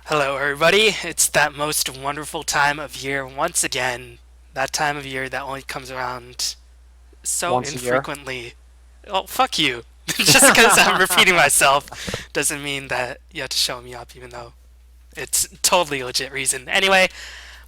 Hello, everybody. It's that most wonderful time of year once again. That time of year that only comes around so Once a year. infrequently. Oh, fuck you. Just because I'm repeating myself doesn't mean that you have to show me up, even though it's totally legit reason. Anyway,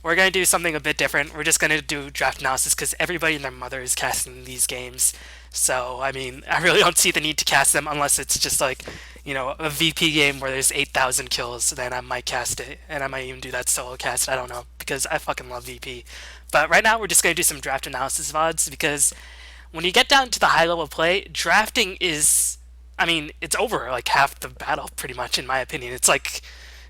we're going to do something a bit different. We're just going to do draft analysis because everybody and their mother is casting these games. So, I mean, I really don't see the need to cast them unless it's just like, a VP game where there's 8,000 kills. Then I might cast it. And I might even do that solo cast. I don't know. Because I fucking love VP. But right now, we're just going to do some draft analysis VODs because when you get down to the high level play, drafting is. I mean, it's over like half the battle, pretty much, in my opinion. It's like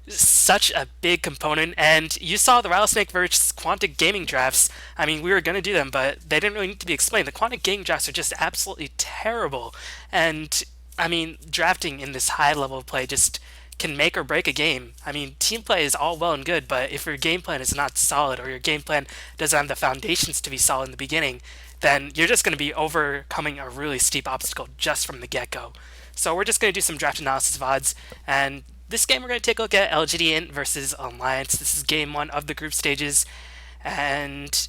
such a big component. And you saw the Rattlesnake versus Quantic Gaming drafts. I mean, we were going to do them, but they didn't really need to be explained. The Quantic Gaming drafts are just absolutely terrible. And, I mean, drafting in this high level of play just can make or break a game. I mean, team play is all well and good, but if your game plan is not solid or your game plan doesn't have the foundations to be solid in the beginning, then you're just going to be overcoming a really steep obstacle just from the get-go. So we're just going to do some draft analysis VODs, and this game we're going to take a look at LGD.Int versus Alliance. This is game one of the group stages, and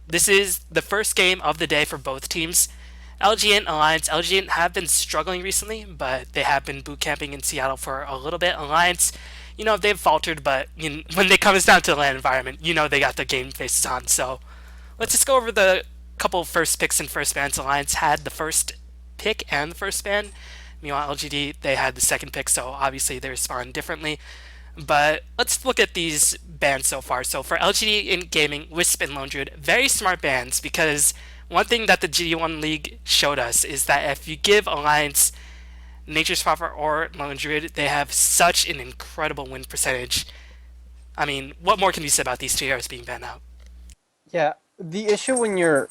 this is the first game of the day for both teams. LGD Alliance. LGD have been struggling recently, but they have been boot camping in Seattle for a little bit. Alliance, they've faltered, but when it comes down to the land environment, they got their game faces on. So let's just go over the couple first picks and first bans. Alliance had the first pick and the first ban. Meanwhile, LGD, they had the second pick, so obviously they respond differently. But let's look at these bans so far. So for LGD in gaming, Wisp and Lone Druid, very smart bans because one thing that the GD1 League showed us is that if you give Alliance Nature's Prophet or Lone Druid, they have such an incredible win percentage. I mean, what more can you say about these two heroes being banned out? Yeah, the issue when you're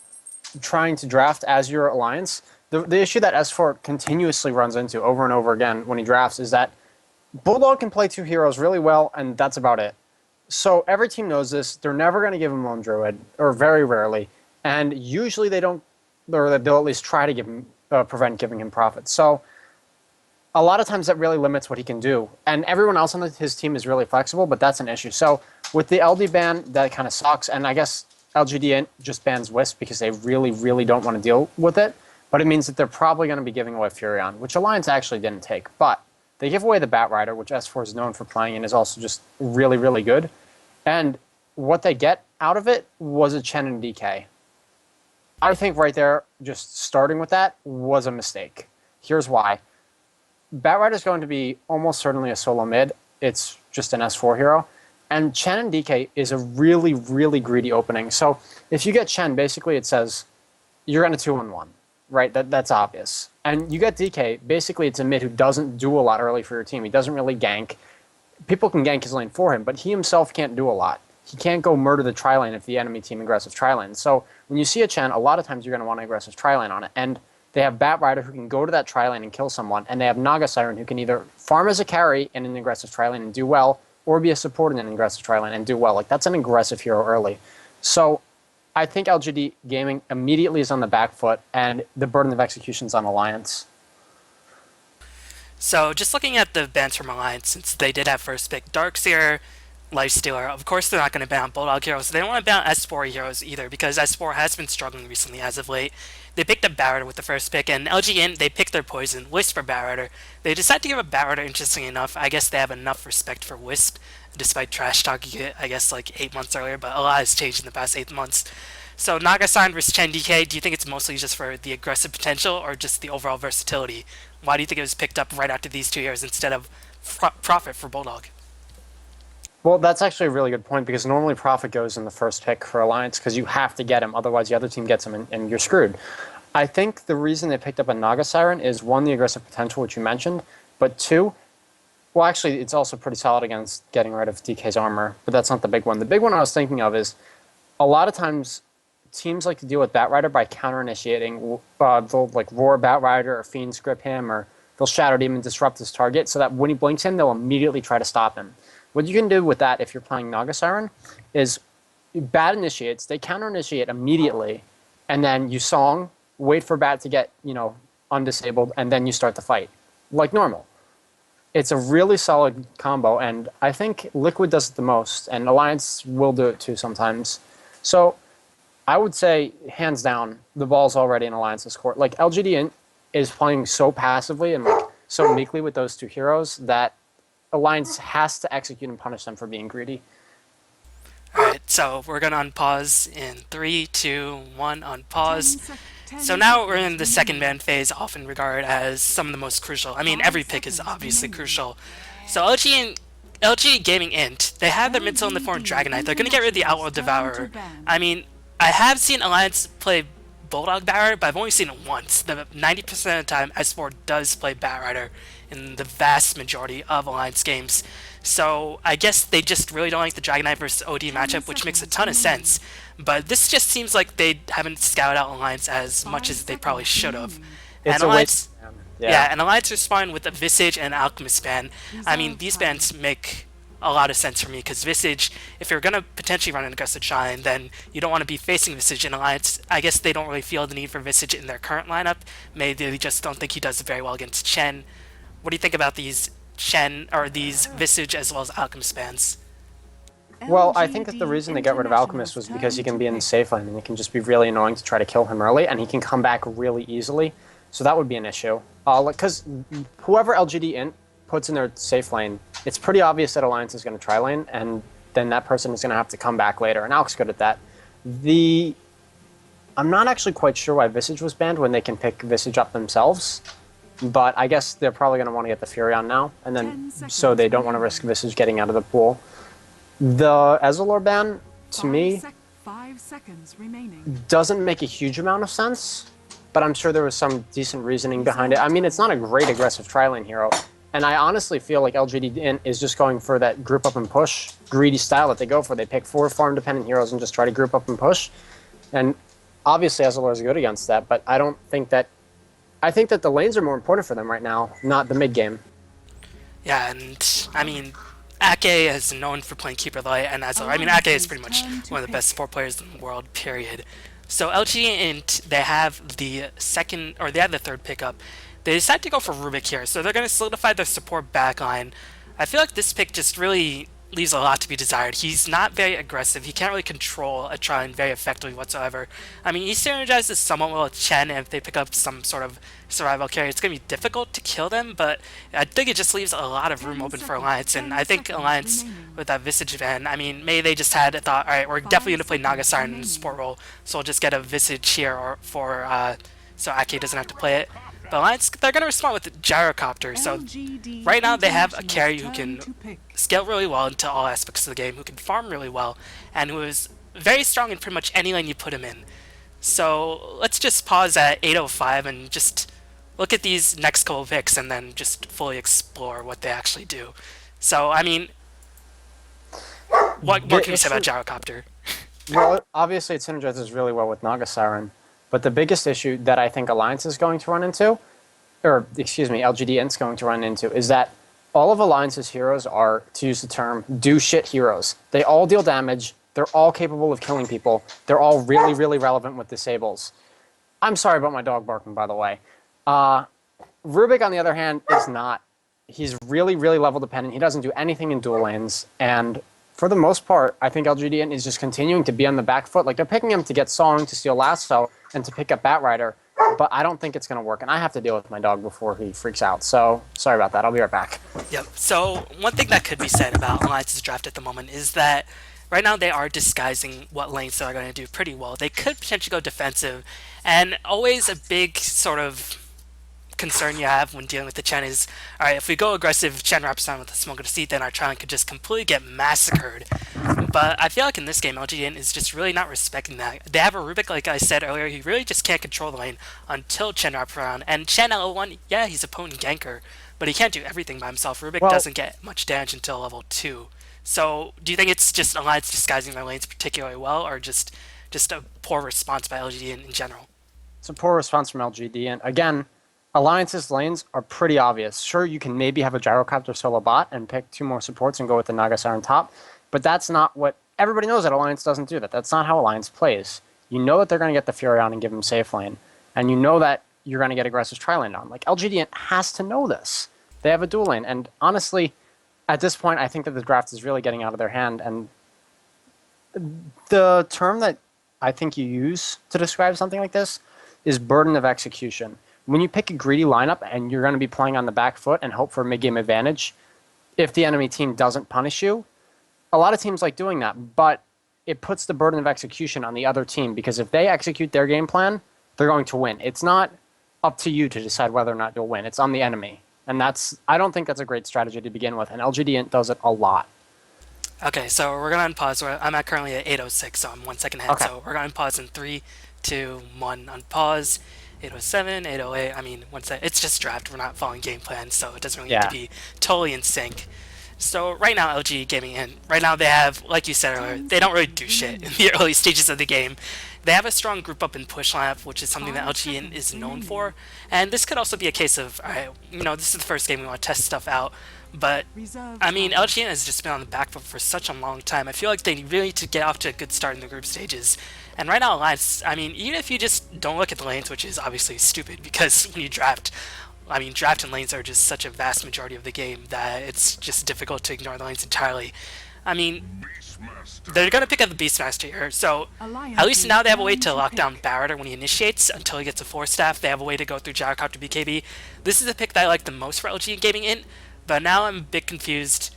trying to draft as your alliance, the issue that S4 continuously runs into over and over again when he drafts is that Bulldog can play two heroes really well, and that's about it. So every team knows this. They're never going to give him Lone Druid, or very rarely. And usually they don't, or they'll at least try to give him, prevent giving him Prophet. So a lot of times that really limits what he can do. And everyone else on his team is really flexible, but that's an issue. So with the LD ban, that kind of sucks. And I guess LGD just bans Wisp because they really, really don't want to deal with it. But it means that they're probably going to be giving away Furion, which Alliance actually didn't take. But they give away the Batrider, which S4 is known for playing and is also just really, really good. And what they get out of it was a Chen and DK. I think right there, just starting with that was a mistake. Here's why. Batrider is going to be almost certainly a solo mid. It's just an S4 hero. And Chen and DK is a really, really greedy opening. So if you get Chen, basically it says you're going to 2-on-1, right? That's obvious. And you get DK, basically it's a mid who doesn't do a lot early for your team. He doesn't really gank. People can gank his lane for him, but he himself can't do a lot. He can't go murder the tri-lane if the enemy team aggressive tri-lane. So when you see a Chen, a lot of times you're going to want an aggressive tri-lane on it. And they have Batrider who can go to that tri-lane and kill someone, and they have Naga Siren who can either farm as a carry in an aggressive tri-lane and do well, or be a support in an aggressive tri-lane and do well. Like, that's an aggressive hero early. So I think LGD Gaming immediately is on the back foot, and the burden of execution is on Alliance. So just looking at the bans from Alliance, since they did have first pick, Darkseer, Lifestealer. Of course, they're not going to ban Bulldog heroes. They don't want to ban S4 heroes either because S4 has been struggling recently as of late. They picked up Batrider with the first pick, and LGN, they picked their poison, Wisp for Batrider. They decided to give up Batrider, interestingly enough. I guess they have enough respect for Wisp, despite trash talking it, I guess, like 8 months earlier, but a lot has changed in the past 8 months. So Naga-san versus Chen DK, do you think it's mostly just for the aggressive potential or just the overall versatility? Why do you think it was picked up right after these 2 years instead of Profit for Bulldog? Well, that's actually a really good point because normally Prophet goes in the first pick for Alliance because you have to get him, otherwise the other team gets him and you're screwed. I think the reason they picked up a Naga Siren is one, the aggressive potential, which you mentioned, but two, well, actually, it's also pretty solid against getting rid of DK's armor, but that's not the big one. The big one I was thinking of is a lot of times teams like to deal with Batrider by counter-initiating. They'll like roar Batrider or Fiend script him, or they'll Shadow Demon disrupt his target so that when he blinks in, they'll immediately try to stop him. What you can do with that if you're playing Naga Siren is Bat initiates, they counter-initiate immediately, and then you song, wait for Bat to get, undisabled, and then you start the fight, like normal. It's a really solid combo, and I think Liquid does it the most, and Alliance will do it too sometimes. So I would say, hands down, the ball's already in Alliance's court. Like LGD is playing so passively and like so meekly with those two heroes that Alliance has to execute and punish them for being greedy. Alright, so we're gonna unpause in three, two, one, unpause. 10 So now we're in seconds the second remaining. ban phase, often regarded as some of the most crucial. I mean, 5 every pick is seconds obviously remaining. crucial. So LG Gaming Int, they have their mid-tilt in the form of LGD Dragonite. They're gonna get rid of the International's Outlaw turn to Devourer. I ban. mean, I have seen Alliance play Bulldog Batrider, but I've only seen it once. The 90% of the time, S4 does play Batrider in the vast majority of Alliance games. So I guess they just really don't like the Dragonite versus OD 10 matchup, which makes a seconds ton of remaining. sense. But this just seems like they haven't scouted out Alliance as much 5 as they probably seconds should have. remaining. It's And a waste. Alliance, yeah, Yeah. and Alliance respond with a Visage and Alchemist ban. I mean, Resolve these happened. bans make a lot of sense for me because Visage, if you're gonna potentially run an aggressive Shine, then you don't want to be facing Visage in Alliance. I guess they don't really feel the need for Visage in their current lineup. Maybe they just don't think he does very well against Chen. What do you think about these Chen or these Visage as well as Alchemist bans? Well, I think that the LGD reason they got rid of Alchemist International's was because he turn can to be in the pick. safe lane and it can just be really annoying to try to kill him early, and he can come back really easily. So that would be an issue. Because whoever LGD int puts in their safe lane, it's pretty obvious that Alliance is going to try lane, and then that person is going to have to come back later. And Alc's good at that. The I'm not actually quite sure why Visage was banned when they can pick Visage up themselves, but I guess they're probably going to want to get the Fury on now, and 10 then so seconds they don't want to risk remaining. Visage getting out of the pool. The Ezreal ban, to 5 me, sec 5 seconds remaining. doesn't make a huge amount of sense, but I'm sure there was some decent reasoning behind it. I Resolve mean, it's not a happened. great aggressive tri-lane hero, and I honestly feel like LGD Int is just going for that group up and push greedy style that they go for. They pick 4 farm-dependent heroes and just try to group up and push, and obviously Ezreal is good against that, but I don't think that... I think that the lanes are more important for them right now, not the mid game. Yeah, and I mean, Ake is known for playing Keeper Light, and as I mean, Ake is Alliance's pretty much turn to one of the best pick. support players in the world. Period. So LG and they have the second, or they have the third pickup. They decide to go for Rubik here, so they're going to solidify their support backline. I feel like this pick just really leaves a lot to be desired. He's not very aggressive. He can't really control a Trine very effectively whatsoever. I mean, he synergizes somewhat well with Chen, and if they pick up some sort of survival carry, it's going to be difficult to kill them, but I think it just leaves a lot of room 10 open for seconds. Alliance, and 10 I think seconds Alliance, remaining. with that Visage ban, I mean, maybe they just had a thought, alright, we're definitely 5 going to play seconds Nagasar in the support remaining. role, so we'll just get a Visage here so Ake doesn't have to play it. But Alliance, they're going to respond with Gyrocopter, so LGD right now they have a International's carry who turn can to pick. scale really well into all aspects of the game, who can farm really well, and who is very strong in pretty much any lane you put him in. So let's just pause at 8:05 and just look at these next couple picks and then just fully explore what they actually do. So, I mean, what more The can you say about issue... Gyrocopter? Well, obviously it synergizes really well with Naga Siren, but the biggest issue that I think Alliance is going to run into, or excuse me, LGD Int's going to run into, is that all of Alliance's heroes are, to use the term, do shit heroes. They all deal damage, they're all capable of killing people, they're all really, really relevant with disables. I'm sorry about my dog barking, by the way. Rubik, on the other hand, is not. He's really, really level dependent. He doesn't do anything in dual lanes, and for the most part, I think LGDN is just continuing to be on the back foot. Like, they're picking him to get Song, to steal Lasso, and to pick up Batrider, but I don't think it's going to work, and I have to deal with my dog before he freaks out. So, sorry about that. I'll be right back. Yep. So one thing that could be said about Alliance's draft at the moment is that right now they are disguising what lanes they're going to do pretty well. They could potentially go defensive, and always a big sort of concern you have when dealing with the Chen is, all right, if we go aggressive, Chen wraps on with a smoke of deceit, then our Tron could just completely get massacred. But I feel like in this game, LGN is just really not respecting that. They have a Rubik, like I said earlier, he really just can't control the lane until Chen wraps around. And Chen at level 1, yeah, he's a potent ganker, but he can't do everything by himself. Rubik Well, doesn't get much damage until level 2. So do you think it's just Alliance disguising their lanes particularly well, or just a poor response by LGD in general? it's a poor response from LGD, and again, Alliance's lanes are pretty obvious. Sure, you can maybe have a Gyrocopter solo bot and pick 2 more supports and go with the Naga Siren top, but that's not what... Everybody knows that Alliance doesn't do that. That's not how Alliance plays. You know that they're going to get the Fury on and give him safe lane, and you know that you're going to get aggressive tri-lane on. Like, LGD has to know this. They have a dual lane, and honestly, at this point, I think that the draft is really getting out of their hand. And the term that I think you use to describe something like this is burden of execution. When you pick a greedy lineup and you're going to be playing on the back foot and hope for a mid-game advantage, if the enemy team doesn't punish you, a lot of teams like doing that, but it puts the burden of execution on the other team because if they execute their game plan, they're going to win. It's not up to you to decide whether or not you'll win. It's on the enemy. And I don't think that's a great strategy to begin with, and LGD.Int does it a lot. Okay, so we're going to unpause. I'm at currently at 8:06, so I'm 1 second ahead. Okay. So we're going to unpause in 3, 2, 1, unpause. 8:07, 8:08. I mean, it's just draft. We're not following game plans, so it doesn't really need to be totally in sync. So right now, LG Gaming, and right now they have, like you said earlier, they don't really do shit in the early stages of the game. They have a strong group up and push lineup, which is something that LG is known for. And this could also be a case of, alright, this is the first game we want to test stuff out. But, I mean, LGN has just been on the back foot for such a long time. I feel like they really need to get off to a good start in the group stages. And right now, Alliance, I mean, even if you just don't look at the lanes, which is obviously stupid, because when you draft, I mean, draft and lanes are just such a vast majority of the game that it's just difficult to ignore the lanes entirely. I mean, they're going to pick up the Beastmaster here, so at least now they have a way to lock down Barretter when he initiates until he gets a 4-staff. They have a way to go through Gyrocopter BKB. This is the pick that I like the most for LG Gaming Int, but now I'm a bit confused.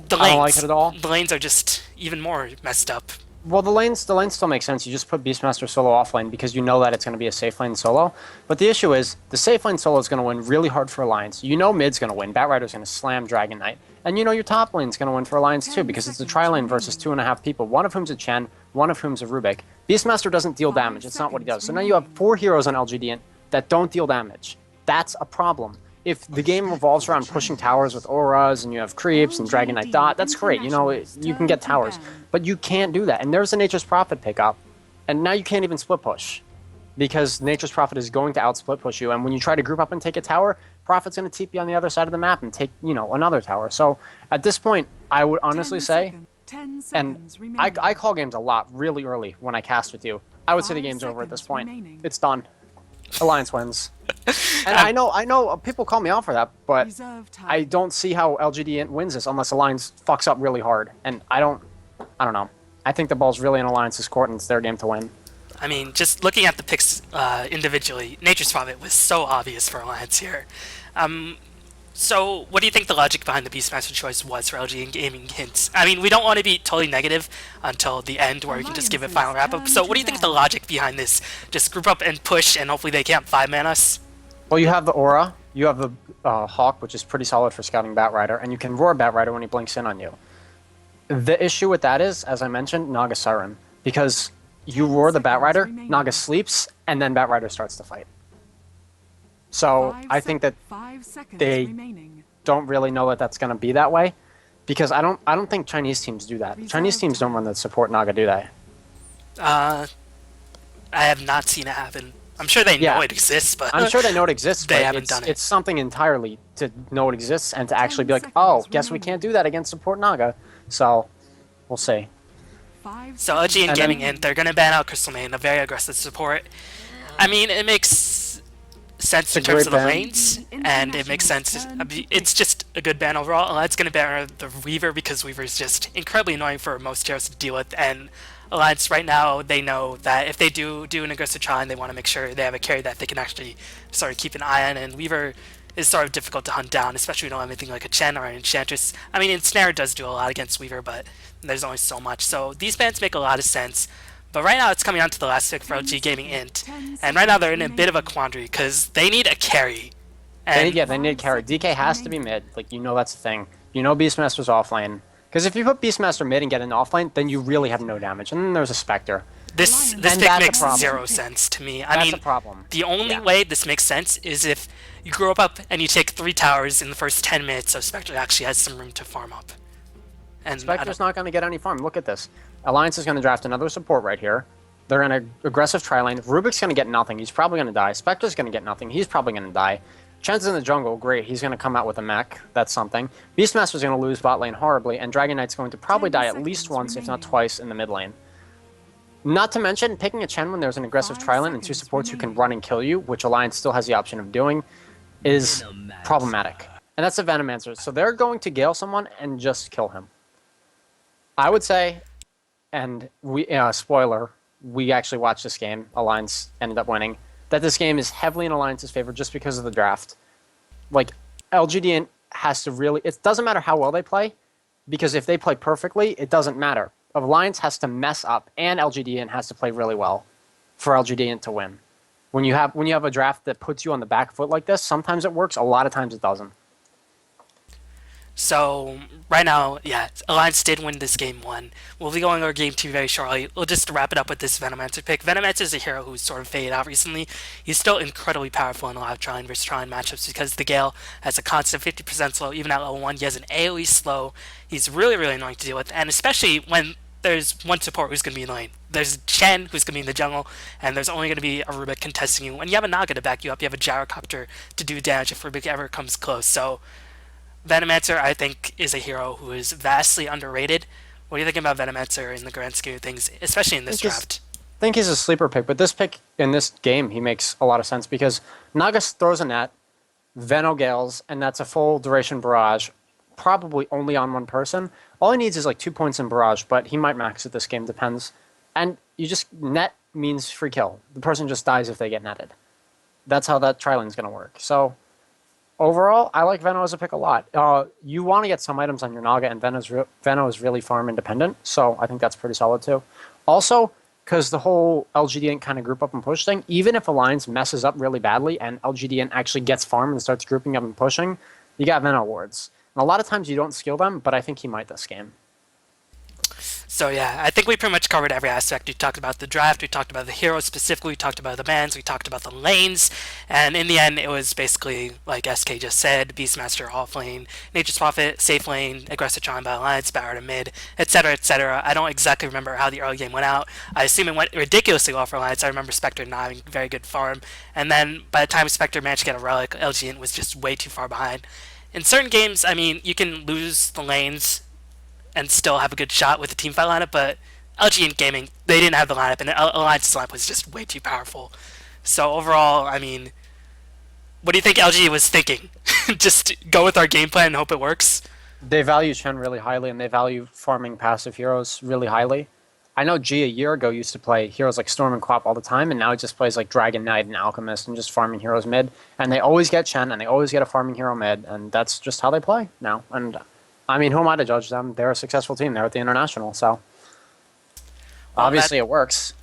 The lanes, I don't like it at all. The lanes are just even more messed up. Well, the lanes still make sense. You just put Beastmaster solo off lane because you know that it's going to be a safe lane solo. But the issue is, the safe lane solo is going to win really hard for Alliance. You know mid's going to win. Batrider's going to slam Dragon Knight. And you know your top lane's going to win for Alliance too because it's a tri-lane versus 2.5 people, one of whom's a Chen, one of whom's a Rubik. Beastmaster doesn't deal damage. It's not what he does. So now you have 4 heroes on LGD that don't deal damage. That's a problem. If the game revolves around pushing towers with auras and you have creeps and Dragon Knight Dot, that's great. You know, you can get towers. But you can't do that. And there's a Nature's Prophet pickup. And now you can't even split push. Because Nature's Prophet is going to outsplit push you. And when you try to group up and take a tower, Prophet's going to TP on the other side of the map and take, another tower. So at this point, I would honestly say, and I call games a lot really early when I cast with you. I would say the game's over at this point. It's done. Alliance wins. And I know people call me out for that, but I don't see how LGD wins this unless Alliance fucks up really hard. And I don't know. I think the ball's really in Alliance's court and it's their game to win. I mean, just looking at the picks individually, Nature's Prophet was so obvious for Alliance here. So what do you think the logic behind the Beastmaster choice was for LG Gaming Hints? I mean, we don't want to be totally negative until the end where we can just give a final wrap-up. So what do you think the logic behind this? Just group up and push and hopefully they can't 5-man us? Well, you have the Aura, you have the Hawk, which is pretty solid for scouting Batrider, and you can roar Batrider when he blinks in on you. The issue with that is, as I mentioned, Naga Siren. Because you roar the Batrider, Naga sleeps, and then Batrider starts to fight. So I think that they don't really know that that's going to be that way, because I don't think Chinese teams do that. Chinese teams don't run the support Naga, do they? I have not seen it happen. I'm sure they know it exists, but I'm sure they know it exists. They haven't done it. It's something entirely to know it exists and to actually be like, oh, guess we can't do that against support Naga. So we'll see. So LG and Gaming Int, they're going to ban out Crystal Main, a very aggressive support. I mean, it makes sense in terms of the lanes, and it makes sense. It's just a good ban overall. Alliance going to ban the Weaver because Weaver is just incredibly annoying for most heroes to deal with, and Alliance right now, they know that if they do an aggressive challenge, they want to make sure they have a carry that they can actually sort of keep an eye on, and Weaver is sort of difficult to hunt down, especially when you don't have anything like a Chen or an Enchantress. I mean, Ensnare does do a lot against Weaver, but there's only so much. So these bans make a lot of sense. But right now, it's coming on to the last pick for LG Gaming Int. And right now, they're in a bit of a quandary, because they need a carry. And they need a carry. DK has to be mid. Like, that's the thing. Beastmaster's offlane. Because if you put Beastmaster mid and get an offlane, then you really have no damage. And then there's a Spectre. This pick makes zero sense to me. I mean, a problem. The only way this makes sense is if you grow up and you take 3 towers in the first 10 minutes, so Spectre actually has some room to farm up. And Spectre's not going to get any farm. Look at this. Alliance is going to draft another support right here. They're in an aggressive tri-lane. Rubik's going to get nothing. He's probably going to die. Spectre's going to get nothing. He's probably going to die. Chen's in the jungle. Great. He's going to come out with a mech. That's something. Beastmaster's going to lose bot lane horribly, and Dragon Knight's going to probably die at least once, if not twice, in the mid lane. Not to mention, picking a Chen when there's an aggressive tri-lane and 2 supports who can run and kill you, which Alliance still has the option of doing, is problematic. and that's the Venomancer. So they're going to Gale someone and just kill him. I would say, and we spoiler, we actually watched this game. Alliance ended up winning. That this game is heavily in Alliance's favor just because of the draft. Like LGD has to really. It doesn't matter how well they play, because if they play perfectly, it doesn't matter. Alliance has to mess up, and LGD has to play really well for LGD to win. When you have a draft that puts you on the back foot like this, sometimes it works. A lot of times it doesn't. So right now, yeah, Alliance did win this game one. We'll be going over game two very shortly. We'll just wrap it up with this Venomancer pick. Venomancer is a hero who's sort of faded out recently. He's still incredibly powerful in a lot of Trine versus Trine matchups because the Gale has a constant 50% slow, even at level 1. He has an AoE slow. He's really, really annoying to deal with, and especially when there's one support who's going to be in the lane. There's Chen, who's going to be in the jungle, and there's only going to be a Rubik contesting you. When you have a Naga to back you up, you have a Gyrocopter to do damage if Rubik ever comes close. So Venomancer, I think, is a hero who is vastly underrated. What do you think about Venomancer in the grand scheme of things, especially in this draft? I think he's a sleeper pick, but this pick in this game, he makes a lot of sense because Nagas throws a net, Veno Gales, and that's a full duration barrage, probably only on one person. All he needs is like 2 points in barrage, but he might max it this game, depends. And you just net means free kill. The person just dies if they get netted. That's how that tri-lane's going to work. So overall, I like Veno as a pick a lot. You want to get some items on your Naga, and Veno is really farm independent, so I think that's pretty solid too. Also, because the whole LGD kind of group up and push thing, even if Alliance messes up really badly and LGD actually gets farm and starts grouping up and pushing, you got Veno wards. And a lot of times you don't skill them, but I think he might this game. So yeah, I think we pretty much covered every aspect. We talked about the draft, we talked about the heroes specifically, we talked about the bans, we talked about the lanes, and in the end it was basically, like SK just said, Beastmaster off lane, Nature's Prophet, safe lane, aggressive Tron by Alliance, Barrow to mid, etc, etc. I don't exactly remember how the early game went out. I assume it went ridiculously well for Alliance. I remember Spectre not having very good farm, and then by the time Spectre managed to get a relic, LGN was just way too far behind. In certain games, I mean, you can lose the lanes and still have a good shot with the teamfight lineup, but LG in gaming, they didn't have the lineup, and the Alliance's lineup was just way too powerful. So overall, I mean, what do you think LG was thinking? Just go with our game plan and hope it works? They value Chen really highly, and they value farming passive heroes really highly. I know G a year ago used to play heroes like Storm and Quap all the time, and now he just plays like Dragon Knight and Alchemist and just farming heroes mid. And they always get Chen, and they always get a farming hero mid, and that's just how they play now. And I mean, who am I to judge them? They're a successful team. They're at the International, so Well, obviously it works.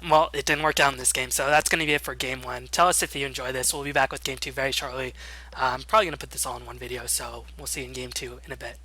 well, it didn't work out in this game, so that's going to be it for game one. Tell us if you enjoy this. We'll be back with game two very shortly. I'm probably going to put this all in one video, so we'll see you in game two in a bit.